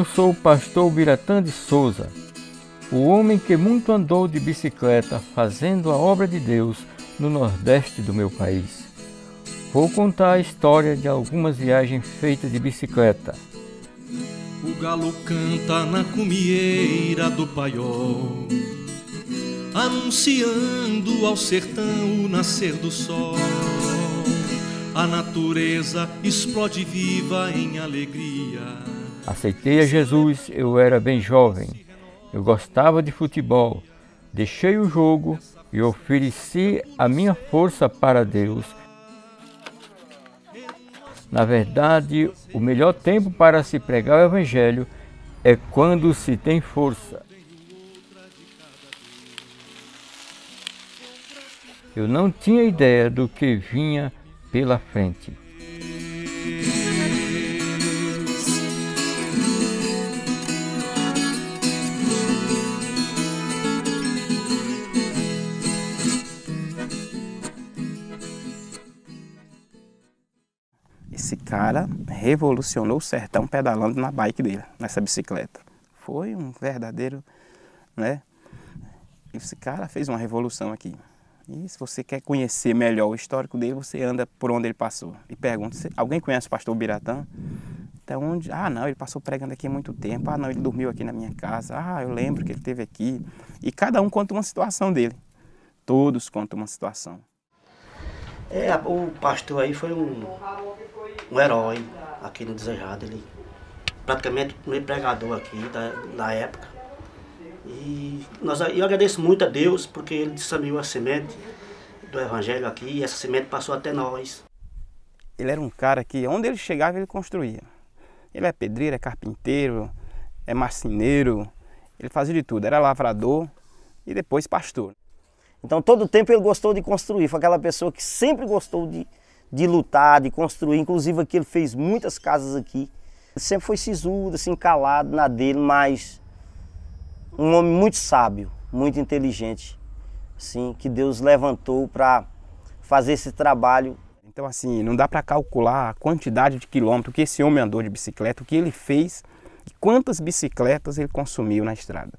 Eu sou o pastor Biratã de Souza, o homem que muito andou de bicicleta fazendo a obra de Deus no Nordeste do meu país. Vou contar a história de algumas viagens feitas de bicicleta. O galo canta na cumieira do paiol, anunciando ao sertão o nascer do sol. A natureza explode viva em alegria. Aceitei a Jesus, eu era bem jovem. Eu gostava de futebol. Deixei o jogo e ofereci a minha força para Deus. Na verdade, o melhor tempo para se pregar o Evangelho é quando se tem força. Eu não tinha ideia do que vinha pela frente. Esse cara revolucionou o sertão pedalando na bike dele, nessa bicicleta. Foi um verdadeiro, né? Esse cara fez uma revolução aqui. E se você quer conhecer melhor o histórico dele, você anda por onde ele passou. E pergunta, alguém conhece o pastor Biratã? Então, onde? Ah, não, ele passou pregando aqui há muito tempo. Ah, não, ele dormiu aqui na minha casa. Ah, eu lembro que ele esteve aqui. E cada um conta uma situação dele. Todos contam uma situação. O pastor aí foi um herói aqui no Desejado. Ele praticamente o primeiro pregador aqui da época. E eu agradeço muito a Deus porque ele disseminou a semente do Evangelho aqui e essa semente passou até nós. Ele era um cara que onde ele chegava ele construía. Ele é pedreiro, é carpinteiro, é marceneiro, ele fazia de tudo, era lavrador e depois pastor. Então todo o tempo ele gostou de construir, foi aquela pessoa que sempre gostou de lutar, de construir, inclusive aqui ele fez muitas casas aqui. Ele sempre foi sisudo, assim, calado na dele, mas um homem muito sábio, muito inteligente, assim, que Deus levantou para fazer esse trabalho. Então assim, não dá para calcular a quantidade de quilômetros que esse homem andou de bicicleta, o que ele fez e quantas bicicletas ele consumiu na estrada.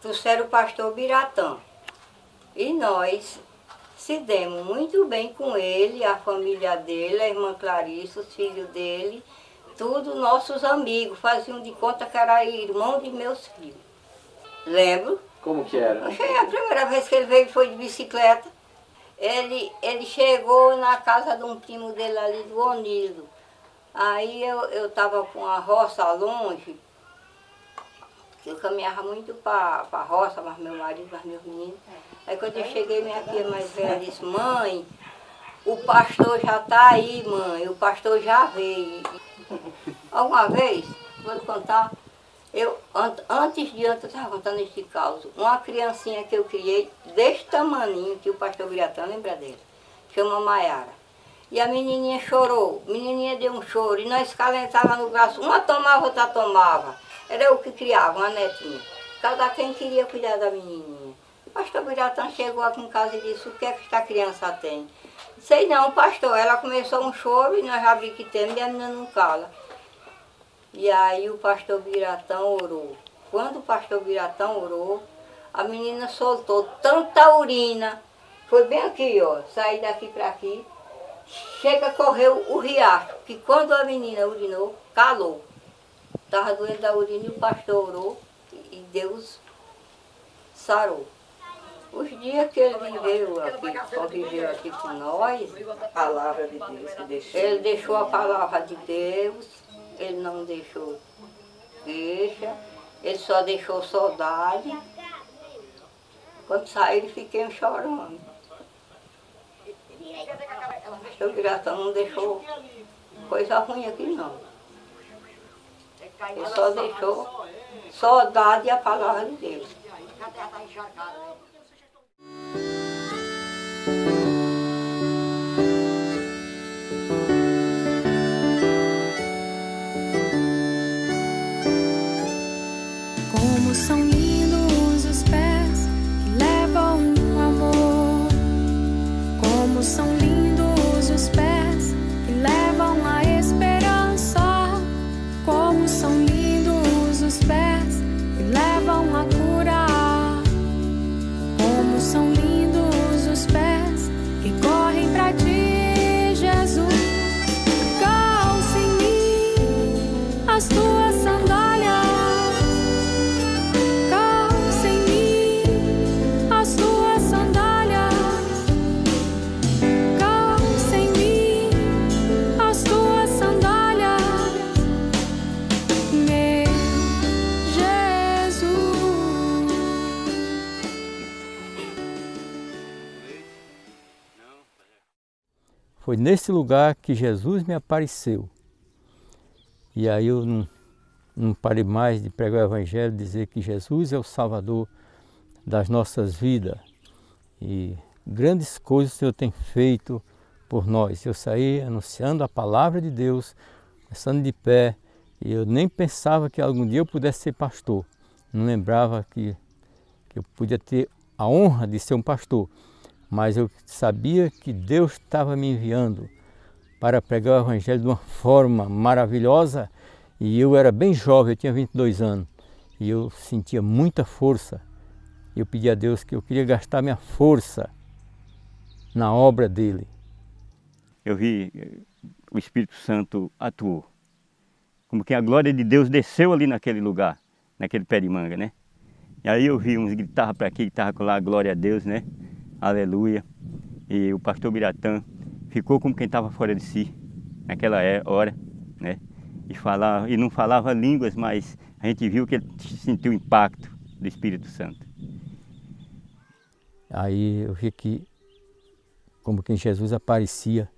Trouxeram o pastor Biratã e nós se demos muito bem com ele, a família dele, a irmã Clarice, os filhos dele, tudo nossos amigos, faziam de conta que era irmão de meus filhos. Lembro? Como que era? A primeira vez que ele veio foi de bicicleta. Ele chegou na casa de um primo dele ali, do Onildo. Aí eu estava com a roça longe. Eu caminhava muito para a roça, mas meu marido, mas meus meninos. Aí quando eu cheguei, minha filha mais velha disse, mãe, o pastor já está aí, mãe, o pastor já veio. Alguma vez, vou lhe contar, antes eu estava contando este caso, uma criancinha que eu criei deste tamaninho, que o pastor Biratã lembra dele, chama Maiara. E a menininha chorou, a menininha deu um choro, e nós calentávamos no braço, uma tomava, outra tomava. Era eu que criava, uma netinha. Cada quem queria cuidar da menininha. O pastor Biratã chegou aqui em casa e disse, o que é que esta criança tem? Sei não, pastor. Ela começou um choro e nós já vi que temos e a menina não cala. E aí o pastor Biratã orou. Quando o pastor Biratã orou, a menina soltou tanta urina. Foi bem aqui, ó. Saí daqui para aqui. Chega, correu o riacho. Que quando a menina urinou, calou. Estava doendo da urina e o pastor orou e Deus sarou. Os dias que ele viveu aqui, conviveu aqui com nós, A palavra de Deus que deixou. ele deixou a palavra de Deus, ele não deixou queixa, ele só deixou saudade. Quando saí, fiquei chorando. O Biratã não deixou coisa ruim aqui, não. Ele só deixou saudade e a palavra de Deus. Como são lindos os pés que levam um amor. Como são lindos os pés que levam a esperança. Como são lindos os pés que levam a cura. Como são lindos os pés que correm pra ti, Jesus. Calça em mim as tuas sandálias. Calça em mim as tuas sandálias. Calça em mim as tuas sandálias. Meu Jesus. Foi nesse lugar que Jesus me apareceu. E aí eu não parei mais de pregar o Evangelho, dizer que Jesus é o Salvador das nossas vidas. E grandes coisas o Senhor tem feito por nós. Eu saí anunciando a palavra de Deus, estando de pé, e eu nem pensava que algum dia eu pudesse ser pastor. Não lembrava que eu podia ter a honra de ser um pastor. Mas eu sabia que Deus estava me enviando para pregar o Evangelho de uma forma maravilhosa. E eu era bem jovem, eu tinha 22 anos. E eu sentia muita força. Eu pedi a Deus que eu queria gastar minha força na obra dele. Eu vi o Espírito Santo atuou. Como que a glória de Deus desceu ali naquele lugar, naquele pé de manga, né? E aí eu vi uns gritavam para aqui, gritavam lá, glória a Deus, né? Aleluia. E o pastor Biratã ficou como quem estava fora de si naquela hora, né? E não falava línguas, mas a gente viu que ele sentiu o impacto do Espírito Santo. Aí eu vi que, como que Jesus aparecia,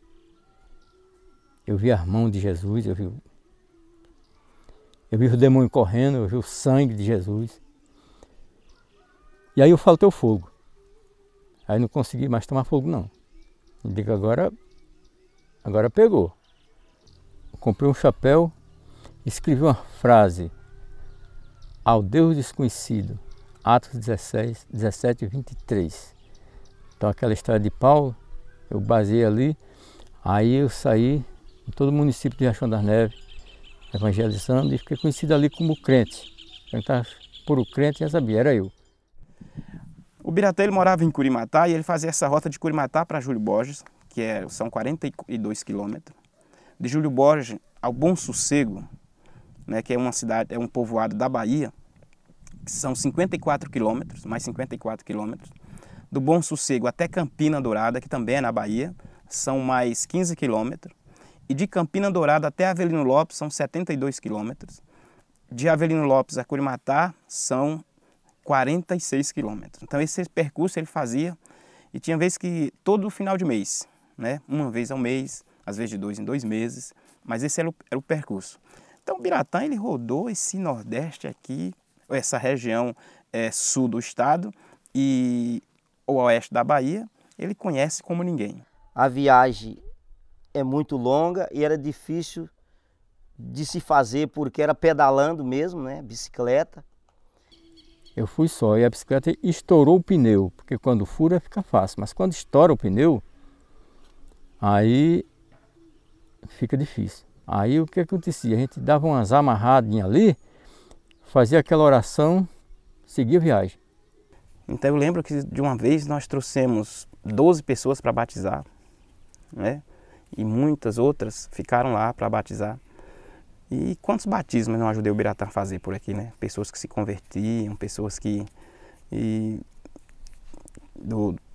eu vi as mãos de Jesus, eu vi o demônio correndo, eu vi o sangue de Jesus. E aí eu faltou fogo. Aí não consegui mais tomar fogo, não. Eu digo, agora pegou. Eu comprei um chapéu, escrevi uma frase: ao Deus desconhecido, Atos 17, 23. Então aquela história de Paulo, eu baseei ali. Aí eu saí em todo o município de Riachão das Neves, evangelizando, e fiquei conhecido ali como crente. Quem estava por o crente já sabia, era eu. O Biratã, ele morava em Curimatá e ele fazia essa rota de Curimatá para Júlio Borges, que são 42 quilômetros. De Júlio Borges ao Bom Sossego, né, que é uma cidade, é um povoado da Bahia, que são 54 quilômetros, mais 54 quilômetros. Do Bom Sossego até Campina Dourada, que também é na Bahia, são mais 15 quilômetros. E de Campina Dourada até Avelino Lopes são 72 quilômetros. De Avelino Lopes a Curimatá são 46 quilômetros. Então esse percurso ele fazia, e tinha vezes que todo final de mês, né? Uma vez ao mês, às vezes de 2 em 2 meses, mas esse era o percurso. Então o Biratã, ele rodou esse Nordeste aqui, essa região sul do estado e o oeste da Bahia, ele conhece como ninguém. A viagem é muito longa e era difícil de se fazer porque era pedalando mesmo, né? Bicicleta. Eu fui só e a bicicleta estourou o pneu, porque quando fura fica fácil, mas quando estoura o pneu, aí fica difícil. Aí o que acontecia? A gente dava umas amarradinhas ali, fazia aquela oração, seguia a viagem. Então eu lembro que de uma vez nós trouxemos 12 pessoas para batizar, né? E muitas outras ficaram lá para batizar. E quantos batismos não ajudei o Biratã a fazer por aqui, né? Pessoas que se convertiam, pessoas que,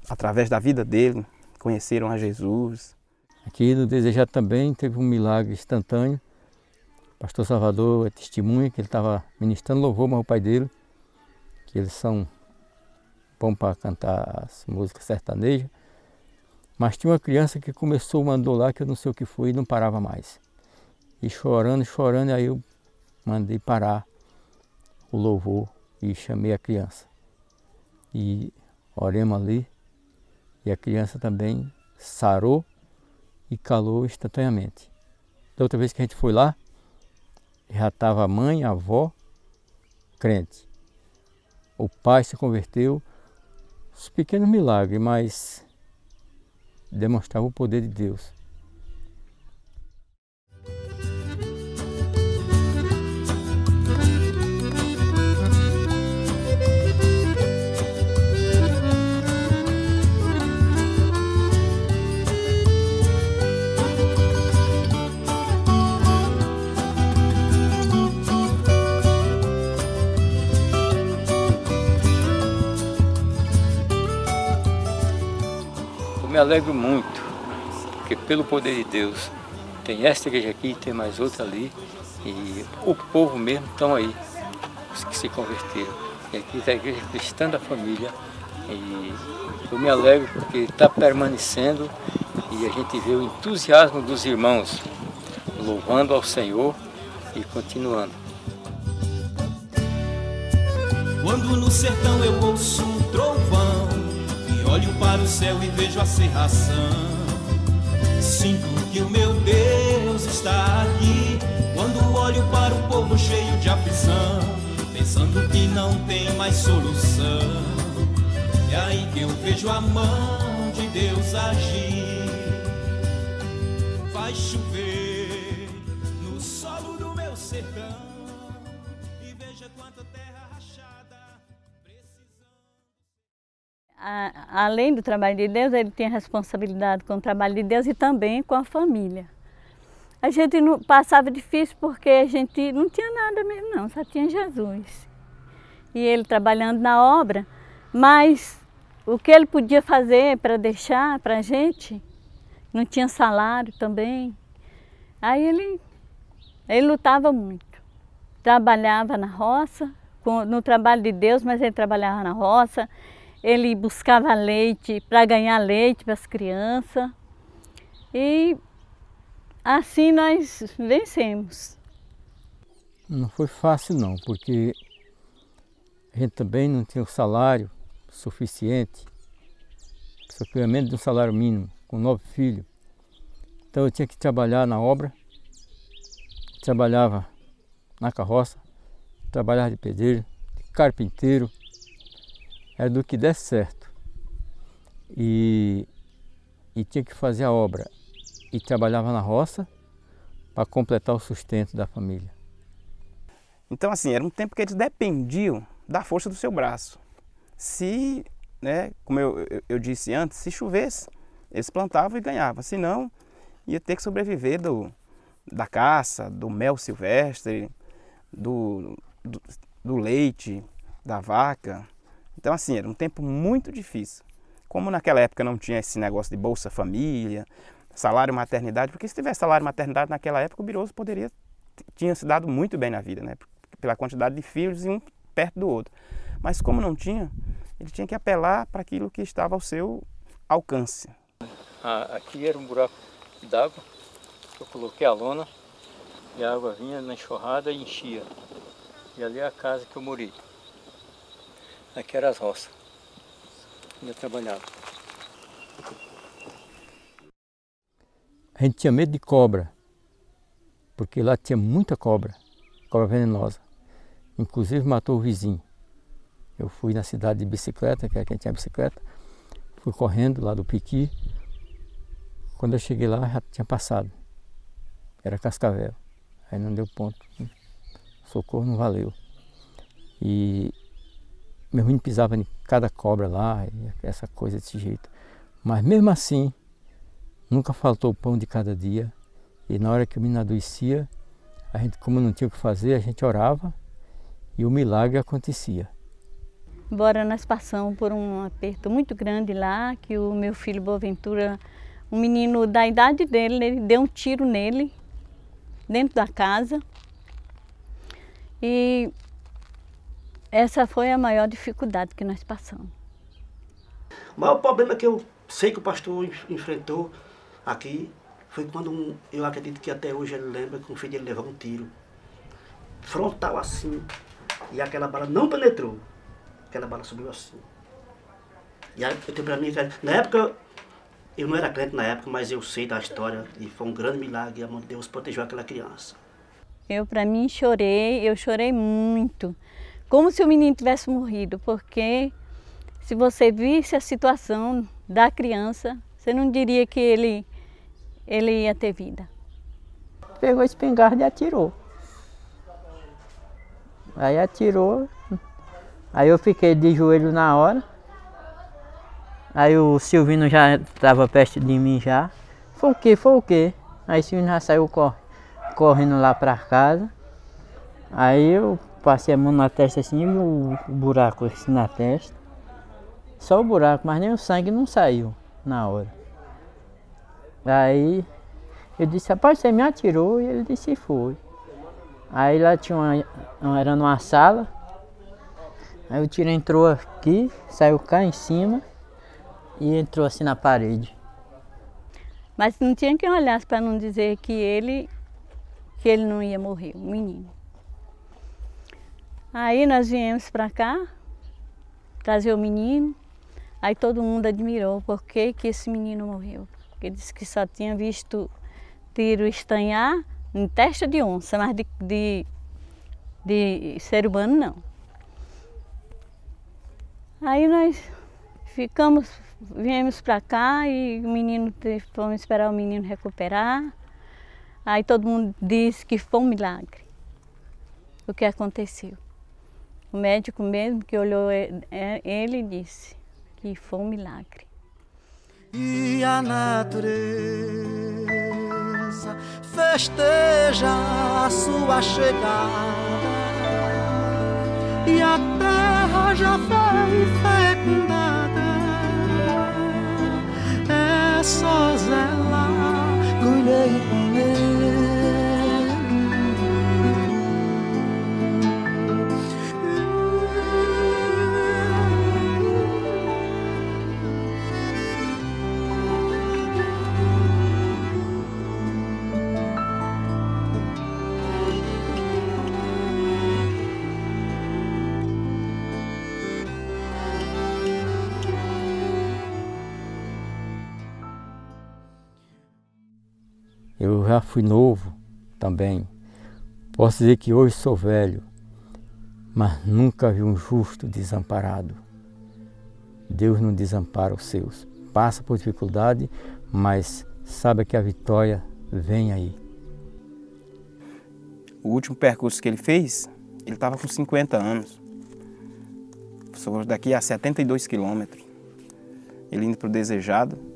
através da vida dele, conheceram a Jesus. Aqui no Desejado também teve um milagre instantâneo. O pastor Salvador é testemunha que ele estava ministrando louvor ao pai dele, que eles são bom para cantar as músicas sertanejas. Mas tinha uma criança que começou, mandou lá, que eu não sei o que foi, e não parava mais. E chorando, aí eu mandei parar o louvor e chamei a criança. E oremos ali, e a criança também sarou e calou instantaneamente. Da outra vez que a gente foi lá, já estava a mãe, a avó, crente. O pai se converteu, os pequenos milagres, mas demonstrava o poder de Deus. Eu me alegro muito, porque pelo poder de Deus, tem esta igreja aqui, tem mais outra ali, e o povo mesmo estão aí, os que se converteram. E aqui está a Igreja Cristã da Família, e eu me alegro porque está permanecendo, e a gente vê o entusiasmo dos irmãos, louvando ao Senhor e continuando. Quando no sertão eu ouço um trovão, olho para o céu e vejo a cerração. Sinto que o meu Deus está aqui. Quando olho para o povo cheio de aflição, pensando que não tem mais solução, é aí que eu vejo a mão de Deus agir. Vai chover no solo do meu sertão, e veja quanta terra rachada. Além do trabalho de Deus, ele tinha responsabilidade com o trabalho de Deus e também com a família. A gente não passava difícil porque a gente não tinha nada mesmo não, só tinha Jesus. E ele trabalhando na obra, mas o que ele podia fazer para deixar para a gente, não tinha salário também. Aí ele lutava muito, trabalhava na roça, no trabalho de Deus, mas ele trabalhava na roça. Ele buscava leite para ganhar leite para as crianças. E assim nós vencemos. Não foi fácil não, porque a gente também não tinha o salário suficiente, só que menos de um salário mínimo, com 9 filhos. Então eu tinha que trabalhar na obra, trabalhava na carroça, trabalhava de pedreiro, de carpinteiro. Era do que desse certo. E tinha que fazer a obra. E trabalhava na roça para completar o sustento da família. Então, assim, era um tempo que eles dependiam da força do seu braço. Se, né, como eu disse antes, se chovesse, eles plantavam e ganhavam. Senão, ia ter que sobreviver da caça, do mel silvestre, do leite, da vaca. Então, assim, era um tempo muito difícil. Como naquela época não tinha esse negócio de Bolsa Família, salário maternidade, porque se tivesse salário maternidade naquela época, o Biroso tinha se dado muito bem na vida, né? Pela quantidade de filhos e um perto do outro. Mas como não tinha, ele tinha que apelar para aquilo que estava ao seu alcance. Aqui era um buraco d'água, eu coloquei a lona e a água vinha na enxurrada e enchia. E ali é a casa que eu morei. Aqui eram as roças, onde eu trabalhava. A gente tinha medo de cobra, porque lá tinha muita cobra venenosa. Inclusive matou o vizinho. Eu fui na cidade de bicicleta, que é quem tinha bicicleta, fui correndo lá do Piqui. Quando eu cheguei lá já tinha passado, era cascavel, aí não deu ponto, socorro não valeu. E meu menino pisava em cada cobra lá, essa coisa desse jeito. Mas mesmo assim, nunca faltou o pão de cada dia. E na hora que o menino adoecia, a gente, como não tinha o que fazer, a gente orava e o milagre acontecia. Embora nós passamos por um aperto muito grande lá, que o meu filho Boaventura, um menino da idade dele, ele deu um tiro nele, dentro da casa. E essa foi a maior dificuldade que nós passamos. O maior problema que eu sei que o pastor enfrentou aqui foi quando, eu acredito que até hoje ele lembra que um filho dele levou um tiro frontal assim, e aquela bala não penetrou, aquela bala subiu assim. E aí, eu tenho pra mim, na época, eu não era crente na época, mas eu sei da história, e foi um grande milagre, e a mão de Deus protegeu aquela criança. Eu, para mim, eu chorei muito, como se o menino tivesse morrido, porque se você visse a situação da criança, você não diria que ele ia ter vida. Pegou a espingarda e atirou. Aí atirou, aí eu fiquei de joelho na hora. Aí o Silvino já estava perto de mim já. Foi o quê? Foi o quê? Aí o Silvino já saiu correndo lá para casa. Aí eu passei a mão na testa assim e o buraco assim na testa. Só o buraco, mas nem o sangue não saiu na hora. Aí eu disse, rapaz, você me atirou? E ele disse, foi. Aí lá tinha era numa sala. Aí o tiro entrou aqui, saiu cá em cima. E entrou assim na parede. Mas não tinha quem olhasse para não dizer que ele não ia morrer, o menino. Aí nós viemos para cá, trazer o menino. Aí todo mundo admirou por que esse menino morreu. Porque disse que só tinha visto tiro estanhar em testa de onça, mas de ser humano não. Aí nós viemos para cá e o menino, fomos esperar o menino recuperar. Aí todo mundo disse que foi um milagre o que aconteceu. O médico mesmo que olhou ele disse que foi um milagre. E a natureza festeja a sua chegada, e a terra já foi fecundada. É só zelar, colher e comer. Eu já fui novo também. Posso dizer que hoje sou velho, mas nunca vi um justo desamparado. Deus não desampara os seus. Passa por dificuldade, mas sabe que a vitória vem aí. O último percurso que ele fez, ele estava com 50 anos. Daqui a 72 quilômetros. Ele indo para o Desejado.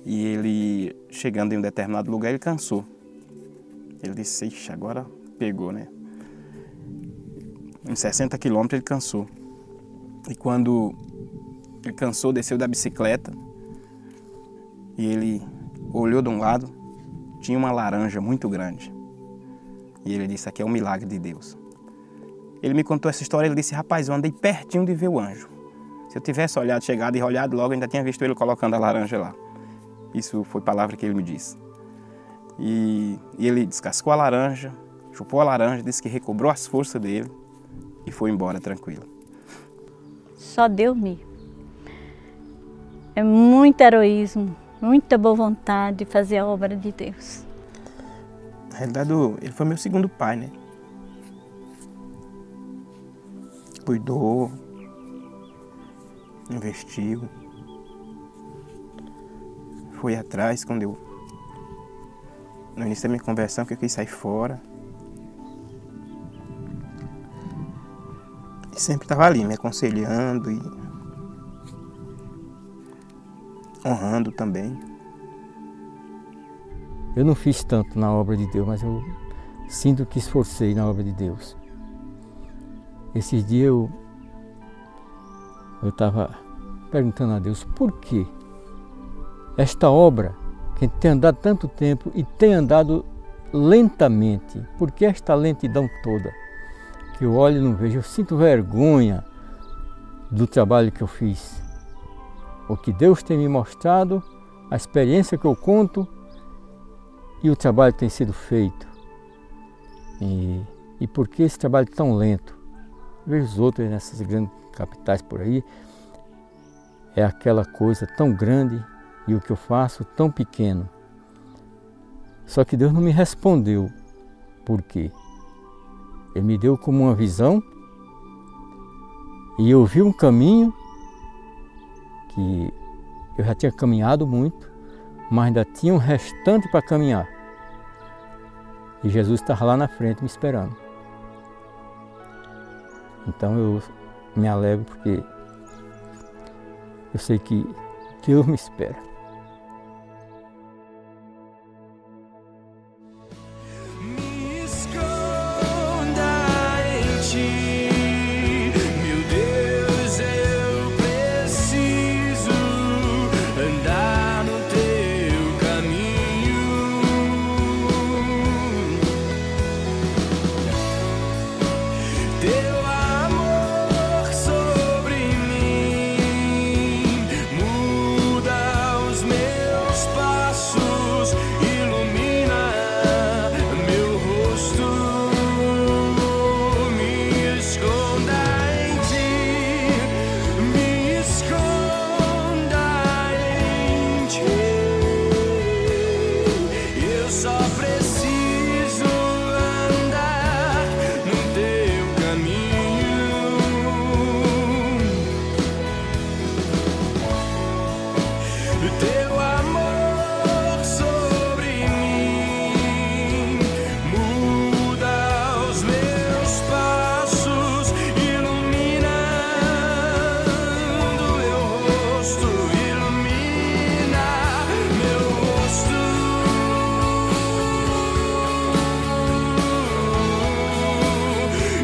E ele, chegando em um determinado lugar, ele cansou. Ele disse, ixi, agora pegou, né? Em 60 quilômetros ele cansou. E quando ele cansou, desceu da bicicleta. E ele olhou de um lado, tinha uma laranja muito grande. E ele disse, aqui é um milagre de Deus. Ele me contou essa história, ele disse, rapaz, eu andei pertinho de ver o anjo. Se eu tivesse chegado e olhado logo, eu ainda tinha visto ele colocando a laranja lá. Isso foi palavra que ele me disse. E ele descascou a laranja, chupou a laranja, disse que recobrou as forças dele e foi embora tranquilo. Só Deus mesmo. É muito heroísmo, muita boa vontade de fazer a obra de Deus. Na realidade, ele foi meu segundo pai, né? Cuidou, investiu. Fui atrás quando no início da minha conversão, que eu quis sair fora. E sempre estava ali, me aconselhando e honrando também. Eu não fiz tanto na obra de Deus, mas eu sinto que esforcei na obra de Deus. Esses dias eu estava perguntando a Deus por quê? Esta obra, que tem andado tanto tempo e tem andado lentamente, por que esta lentidão toda? Que eu olho e não vejo, eu sinto vergonha do trabalho que eu fiz. o que Deus tem me mostrado, a experiência que eu conto e o trabalho que tem sido feito. E por que esse trabalho tão lento? Vejo os outros nessas grandes capitais por aí, é aquela coisa tão grande e o que eu faço tão pequeno. Só que Deus não me respondeu. Por quê? Ele me deu como uma visão e eu vi um caminho que eu já tinha caminhado muito, mas ainda tinha um restante para caminhar. E Jesus estava lá na frente me esperando. Então eu me alegro porque eu sei que Deus me espera.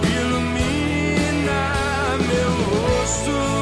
Ilumina meu rosto.